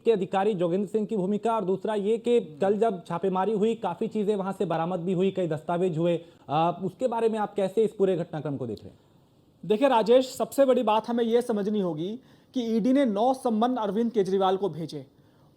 के अधिकारी जोगेंद्र सिंह की भूमिका, और दूसरा ये कि कल जब छापेमारी हुई काफी चीजें वहां से बरामद भी हुई, कई दस्तावेज हुए, उसके बारे में आप कैसे इस पूरे घटनाक्रम को देख रहे हैं? देखिए राजेश, सबसे बड़ी बात हमें यह समझनी होगी कि ईडी ने 9 सम्मन अरविंद केजरीवाल को भेजे,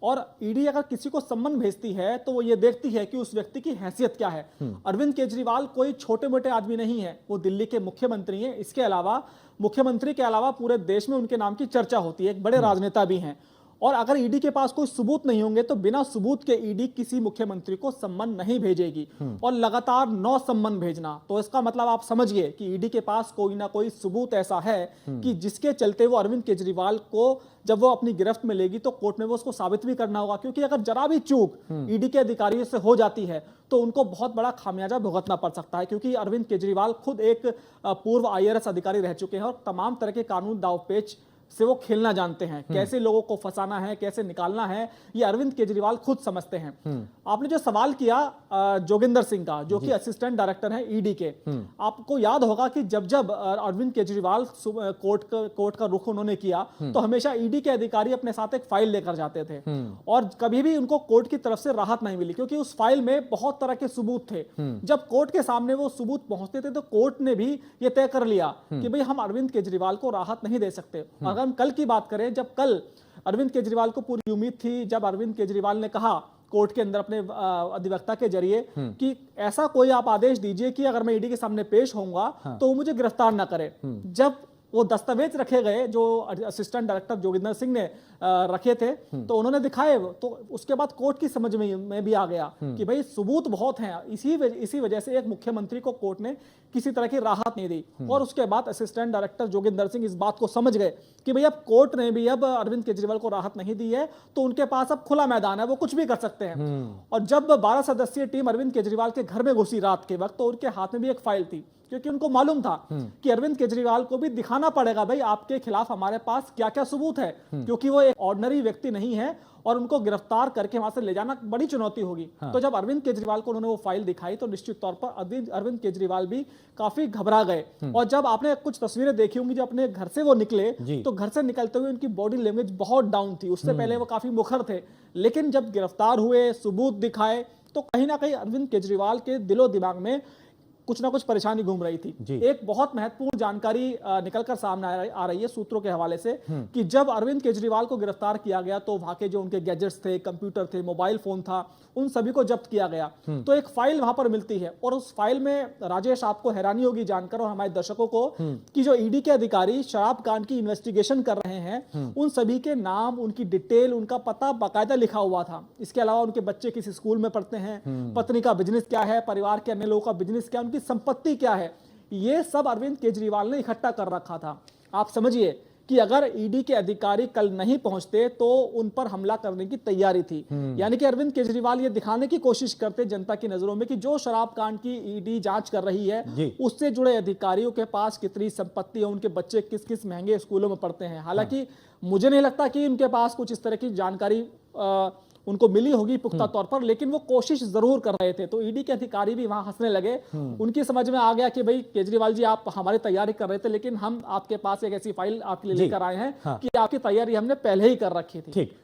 और ईडी अगर किसी को सम्मन भेजती है तो वो ये देखती है कि उस व्यक्ति की हैसियत क्या है। अरविंद केजरीवाल कोई छोटे मोटे आदमी नहीं है, वो दिल्ली के मुख्यमंत्री हैं। इसके अलावा मुख्यमंत्री के अलावा पूरे देश में उनके नाम की चर्चा होती है, एक बड़े राजनेता भी हैं। और अगर ईडी के पास कोई सबूत नहीं होंगे तो बिना सबूत के ईडी किसी मुख्यमंत्री को सम्मन नहीं भेजेगी। और लगातार 9 सम्मन भेजना, तो इसका मतलब आप समझिए कि ईडी के पास कोई ना कोई सबूत ऐसा है कि जिसके चलते वो अरविंद केजरीवाल को जब वो अपनी गिरफ्त में लेगी तो कोर्ट में वो उसको साबित भी करना होगा, क्योंकि अगर जरा भी चूक ईडी के अधिकारियों से हो जाती है तो उनको बहुत बड़ा खामियाजा भुगतना पड़ सकता है। क्योंकि अरविंद केजरीवाल खुद एक पूर्व IAS अधिकारी रह चुके हैं और तमाम तरह के कानून दांवपेच से वो खेलना जानते हैं, कैसे लोगों को फंसाना है, कैसे निकालना है, ये अरविंद केजरीवाल खुद समझते हैं। आपने जो सवाल किया जोगिंदर सिंह का, जो कि असिस्टेंट डायरेक्टर है ईडी के, आपको याद होगा कि जब जब अरविंद केजरीवाल कोर्ट का रुख उन्होंने किया तो हमेशा ईडी के अधिकारी अपने साथ एक फाइल लेकर जाते थे, और कभी भी उनको कोर्ट की तरफ से राहत नहीं मिली, क्योंकि उस फाइल में बहुत तरह के सबूत थे। जब कोर्ट के सामने वो सबूत पहुंचते थे तो कोर्ट ने भी ये तय कर लिया कि भाई हम अरविंद केजरीवाल को राहत नहीं दे सकते। अगर हम कल की बात करें, जब कल अरविंद केजरीवाल को पूरी उम्मीद थी, जब अरविंद केजरीवाल ने कहा कोर्ट के अंदर अपने अधिवक्ता के जरिए कि ऐसा कोई आप आदेश दीजिए कि अगर मैं ईडी के सामने पेश होऊंगा तो वो मुझे गिरफ्तार ना करे। जब वो दस्तावेज रखे गए जो असिस्टेंट डायरेक्टर जोगिंदर सिंह ने रखे थे तो उन्होंने दिखाए, तो उसके बाद कोर्ट की समझ में भी आ गया कि भाई सबूत बहुत हैं। इसी वजह से एक मुख्यमंत्री को कोर्ट ने किसी तरह की राहत नहीं दी। और उसके बाद असिस्टेंट डायरेक्टर जोगिंदर सिंह इस बात को समझ गए कि भाई अब कोर्ट ने भी अब अरविंद केजरीवाल को राहत नहीं दी है तो उनके पास अब खुला मैदान है, वो कुछ भी कर सकते हैं। और जब 12 सदस्यीय टीम अरविंद केजरीवाल के घर में घुसी रात के वक्त, तो उनके हाथ में भी एक फाइल थी, क्योंकि उनको मालूम था कि अरविंद केजरीवाल को भी दिखाना पड़ेगा भाई आपके खिलाफ हमारे पास क्या क्या सबूत है, क्योंकि वो एक ऑर्डिनरी व्यक्ति नहीं है और उनको गिरफ्तार करके वहां से ले जाना बड़ी चुनौती होगी। तो जब अरविंद केजरीवाल को उन्होंने वो फाइल दिखाई तो निश्चित तौर पर अरविंद केजरीवाल भी काफी घबरा गए। और जब आपने कुछ तस्वीरें देखी होंगी, जब अपने घर से वो निकले तो घर से निकलते हुए उनकी बॉडी लैंग्वेज बहुत डाउन थी। उससे पहले वो काफी मुखर थे, लेकिन जब गिरफ्तार हुए, सबूत दिखाए, तो कहीं ना कहीं अरविंद केजरीवाल के दिलो दिमाग में कुछ ना कुछ परेशानी घूम रही थी। एक बहुत महत्वपूर्ण जानकारी निकलकर सामने आ रही है सूत्रों के हवाले से कि जब अरविंद केजरीवाल को गिरफ्तार किया गया तो वहां के जो उनके गैजेट्स थे, कंप्यूटर थे, मोबाइल फोन था, उन सभी को जब्त किया गया। तो एक फाइल वहां पर मिलती है, और उस फाइल में राजेश आपको हैरानी होगी जानकर और हमारे दर्शकों को कि जो ईडी के अधिकारी शराब कांड की इन्वेस्टिगेशन कर रहे हैं उन सभी के नाम, उनकी डिटेल, उनका पता बाकायदा लिखा हुआ था। इसके अलावा उनके बच्चे किस स्कूल में पढ़ते हैं, पत्नी का बिजनेस क्या है, परिवार के अन्य लोगों का बिजनेस क्या, संपत्ति क्या है, ये सब अरविंद केजरीवाल ने इकट्ठा कर रखा था। आप समझिए कि अगर ईडी के अधिकारी कल नहीं पहुंचते तो उन पर हमला करने की तैयारी थी। यानी कि अरविंद केजरीवाल ये दिखाने की कोशिश करते जनता की नजरों में कि जो शराब कांड की ईडी जांच कर रही है उससे जुड़े अधिकारियों के पास कितनी संपत्ति है, उनके बच्चे किस किस महंगे स्कूलों में पढ़ते हैं। हालांकि मुझे नहीं लगता कि उनके पास कुछ इस तरह की जानकारी उनको मिली होगी पुख्ता तौर पर, लेकिन वो कोशिश जरूर कर रहे थे। तो ईडी के अधिकारी भी वहां हंसने लगे। उनकी समझ में आ गया कि भाई केजरीवाल जी आप हमारी तैयारी कर रहे थे, लेकिन हम आपके पास एक ऐसी फाइल आपके लिए लेकर आए हैं कि आपकी तैयारी हमने पहले ही कर रखी थी। ठीक।